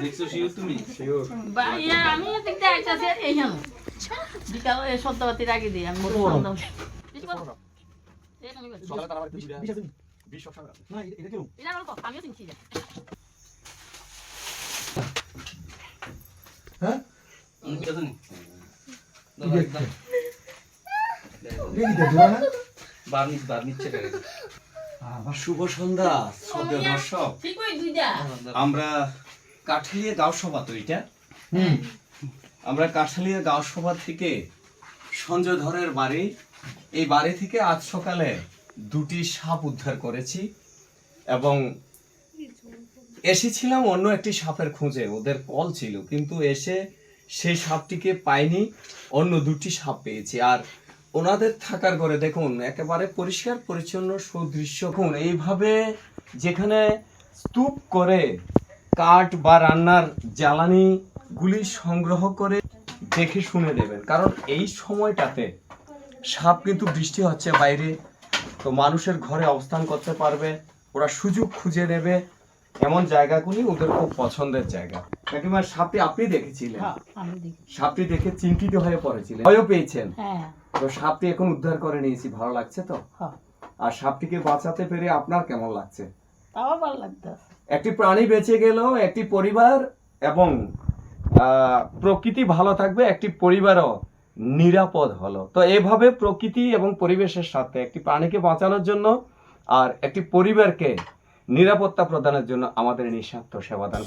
দেখছো শিওর তুমি? ভাইয়া আমি দেখতে আইতাছি এই হানো বিকাল এই সন্ধ্যাবাতির আগে দিই আমি সন্ধ্যা সকালে তারা একটু বিশ আছে 20 সব সময় না এটা কি এটা বলতো আমিও চিনছি হ্যাঁ আমি কি জানি রেডি দে দুরা না বার্নিশ চেক করে শুভ সন্ধ্যা শ্রদ্ধেয় দর্শক। ঠিক ওই দুইটা আমরা কাঠালিয়া গাঁও সভা তো এটা আমরা কাঠালিয়া গাঁও সভা থেকে সঞ্জয় ধরের বাড়ি, এই বাড়ি থেকে আজ সকালে দুটি সাপ উদ্ধার করেছি এবং এসেছিলাম অন্য একটি সাপের খোঁজে, ওদের কল ছিল কিন্তু এসে সেই সাপটিকে পাইনি, অন্য দুটি সাপ পেয়েছি। আর ওনাদের থাকার ঘরে দেখুন একেবারে পরিষ্কার পরিচ্ছন্ন সুদৃশ্য। এইভাবে যেখানে স্তূপ করে কাঠ বা রান্নার জ্বালানিগুলি সংগ্রহ করে দেখে শুনে দেবেন, কারণ এই সময়টাতে সাপ কিন্তু বৃষ্টি হচ্ছে বাইরে, তো মানুষের ঘরে অবস্থান করতে পারবে, ওরা সুযোগ খুঁজে নেবে, এমন জায়গাগুলি ওদের খুব পছন্দের জায়গা। কাকিমা সাপটি আপনি দেখেছিলেন, আমি দেখি সাপটি দেখে চিন্তিত হয়ে পড়েছিলেন, ভয়ও পেয়েছেন, হ্যাঁ তো সাপটি এখন উদ্ধার করে নিয়েছি, ভালো লাগছে তো? হ্যাঁ আর সাপটিকে বাঁচাতে পেরে আপনার কেমন লাগছে? তাও ভালো লাগতেছে একটি প্রাণী বেঁচে গেল, একটি পরিবার এবং প্রকৃতি ভালো থাকবে, একটি পরিবারও নিরাপদ হলো। তো এভাবে প্রকৃতি এবং পরিবেশের সাথে একটি প্রাণীকে বাঁচানোর জন্য আর একটি পরিবারকে নিরাপত্তা প্রদানের জন্য আমাদের নিঃস্বার্থ সেবাদান।